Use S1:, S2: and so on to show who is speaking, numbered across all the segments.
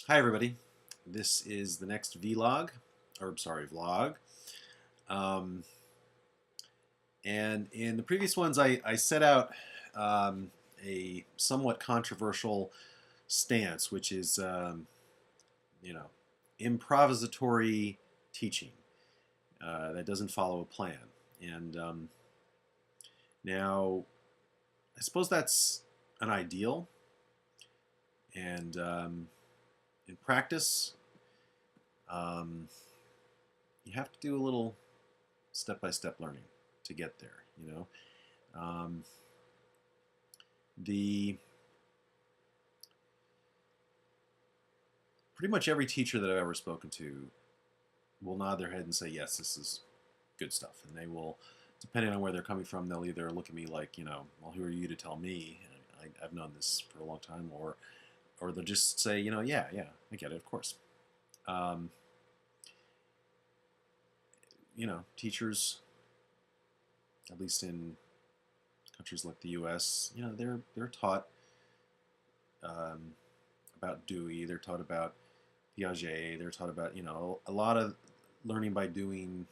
S1: Hi everybody, this is the next vlog, vlog. Um, and in the previous ones I set out a somewhat controversial stance, which is, you know, improvisatory teaching that doesn't follow a plan. And now, I suppose that's an ideal, and in practice, um, you have to do a little step-by-step learning to get there. Um, the pretty much every teacher that I've ever spoken to will nod their head and say, yes, this is good stuff. And they will, depending on where they're coming from, they'll either look at me like, well, who are you to tell me? I've known this for a long time, or they'll just say, yeah, I get it, of course. Teachers, at least in countries like the U.S., they're taught about Dewey, they're taught about Piaget, they're taught about a lot of learning by doing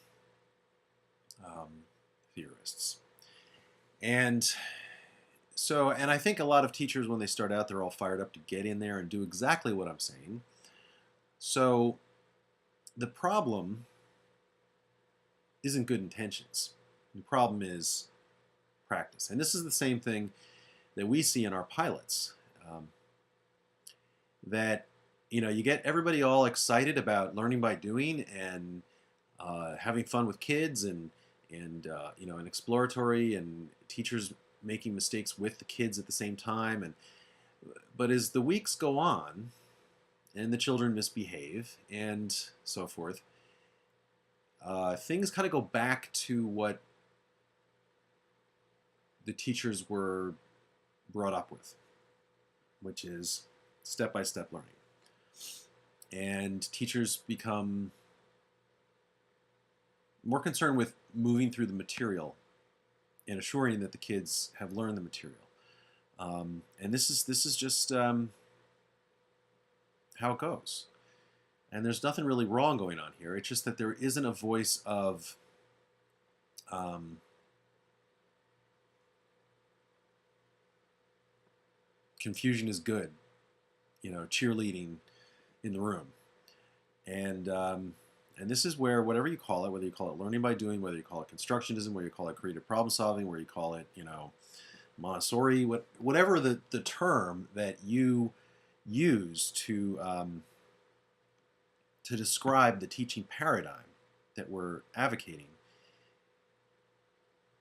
S1: theorists, and I think a lot of teachers, when they start out, they're all fired up to get in there and do exactly what I'm saying. So the problem isn't good intentions. The problem is practice. And this is the same thing that we see in our pilots. That you get everybody all excited about learning by doing and having fun with kids and exploratory, and teachers making mistakes with the kids at the same time. But as the weeks go on and the children misbehave and so forth, things kind of go back to what the teachers were brought up with, which is step-by-step learning. And teachers become more concerned with moving through the material and assuring that the kids have learned the material. And this is just how it goes. And there's nothing really wrong going on here. It's just that there isn't a voice of confusion is good, cheerleading in the room. And this is where, whatever you call it, whether you call it learning by doing, whether you call it constructionism, whether you call it creative problem solving, whether you call it, Montessori, whatever the term that you use to describe the teaching paradigm that we're advocating,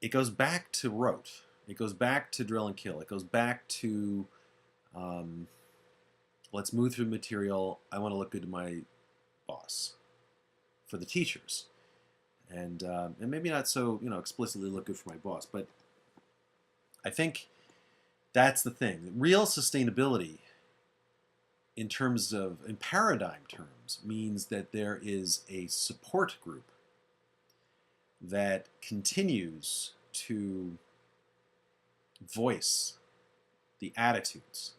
S1: it goes back to rote. It goes back to drill and kill. It goes back to let's move through material. I want to look good to my boss, for the teachers, and maybe not so explicitly look good for my boss, but I think that's the thing. Real sustainability in paradigm terms means that there is a support group that continues to voice the attitudes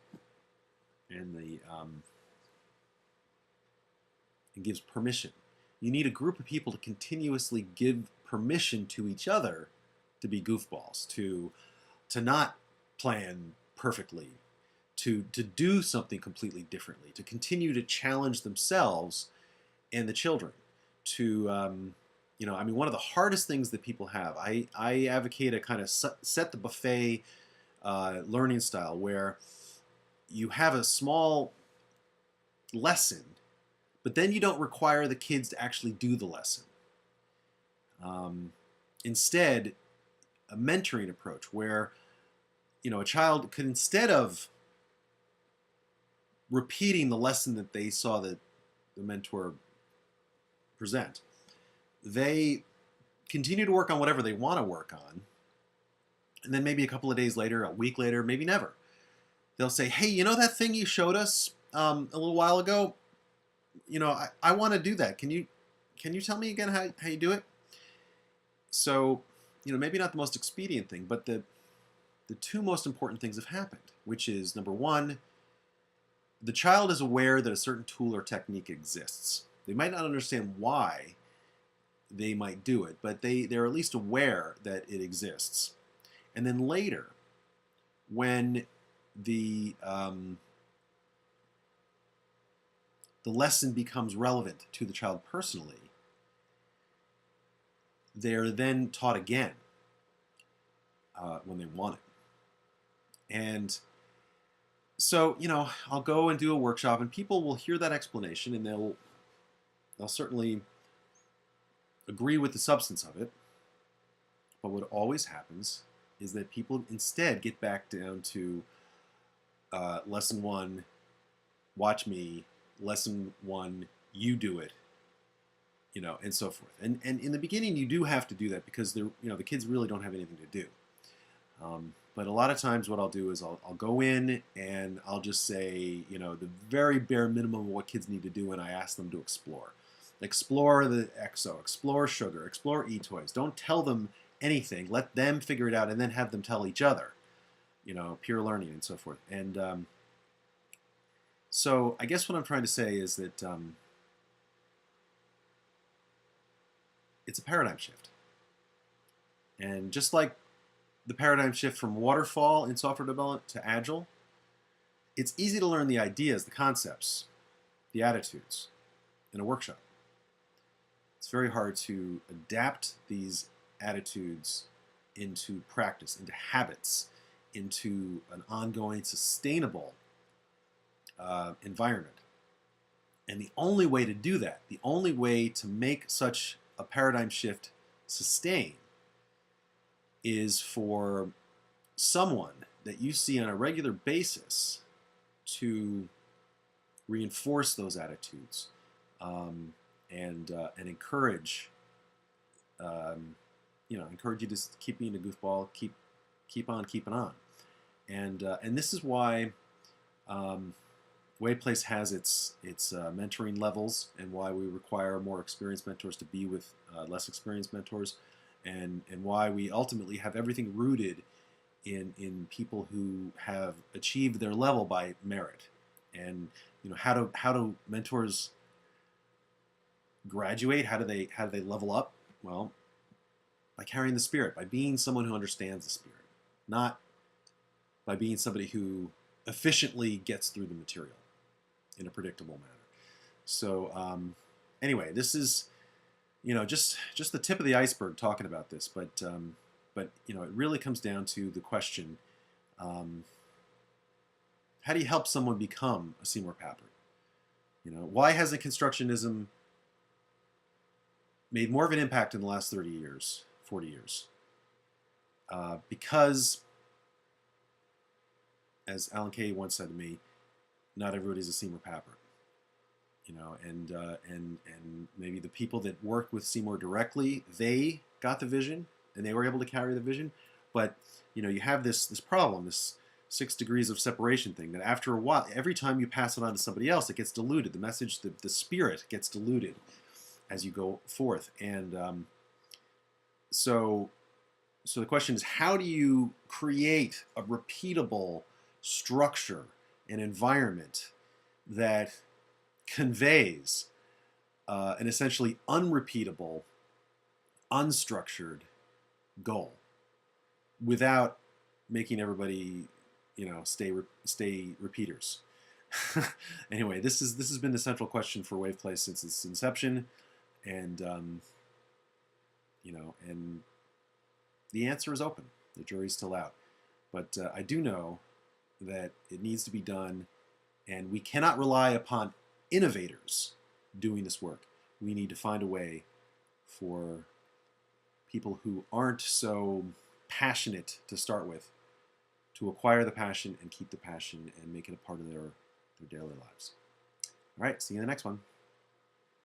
S1: and and gives permission. You need a group of people to continuously give permission to each other to be goofballs, to not plan perfectly, to do something completely differently, to continue to challenge themselves and the children. To one of the hardest things that people have, I advocate a kind of set the buffet learning style, where you have a small lesson, but then you don't require the kids to actually do the lesson. Instead, a mentoring approach where a child could, instead of repeating the lesson that they saw the mentor present, they continue to work on whatever they want to work on, and then maybe a couple of days later, a week later, maybe never, they'll say, hey, that thing you showed us a little while ago, I want to do that. Can you tell me again how you do it? So, maybe not the most expedient thing, but the two most important things have happened, which is, number one, the child is aware that a certain tool or technique exists. They might not understand why they might do it, but they're at least aware that it exists. And then later, when the lesson becomes relevant to the child personally, they're then taught again when they want it. And so, I'll go and do a workshop, and people will hear that explanation, and they'll certainly agree with the substance of it. But what always happens is that people instead get back down to lesson one, watch me, lesson one, you do it, and so forth. And in the beginning, you do have to do that because the kids really don't have anything to do. But a lot of times what I'll do is I'll go in and I'll just say, the very bare minimum of what kids need to do, and I ask them to explore. Explore the exo, explore sugar, explore e-toys. Don't tell them anything. Let them figure it out and then have them tell each other, peer learning and so forth. And so I guess what I'm trying to say is that it's a paradigm shift. And just like the paradigm shift from waterfall in software development to agile, it's easy to learn the ideas, the concepts, the attitudes in a workshop. It's very hard to adapt these attitudes into practice, into habits, into an ongoing, sustainable environment. And the only way to do that, the only way to make such a paradigm shift sustain, is for someone that you see on a regular basis to reinforce those attitudes and encourage encourage you to keep being a goofball, keep on keeping on, and this is why Wave Place has its mentoring levels, and why we require more experienced mentors to be with less experienced mentors, and why we ultimately have everything rooted in people who have achieved their level by merit. And how do mentors graduate? How do they level up? Well, by carrying the spirit, by being someone who understands the spirit, not by being somebody who efficiently gets through the material in a predictable manner. So anyway, this is just the tip of the iceberg talking about this, but it really comes down to the question: how do you help someone become a Seymour Papert? Why hasn't constructionism made more of an impact in the last 30 years, 40 years? Because, as Alan Kay once said to me, not everybody's a Seymour Papert. And maybe the people that worked with Seymour directly, they got the vision and they were able to carry the vision. But you have this problem, this 6 degrees of separation thing, that after a while, every time you pass it on to somebody else, it gets diluted. The message, the spirit gets diluted as you go forth. And so the question is, how do you create a repeatable structure, an environment that conveys an essentially unrepeatable, unstructured goal without making everybody, stay repeaters? Anyway, this has been the central question for Wave Place since its inception, and and the answer is open. The jury's still out, but I do know that it needs to be done, and we cannot rely upon innovators doing this work. We need to find a way for people who aren't so passionate to start with to acquire the passion and keep the passion and make it a part of their daily lives. All right, see you in the next one.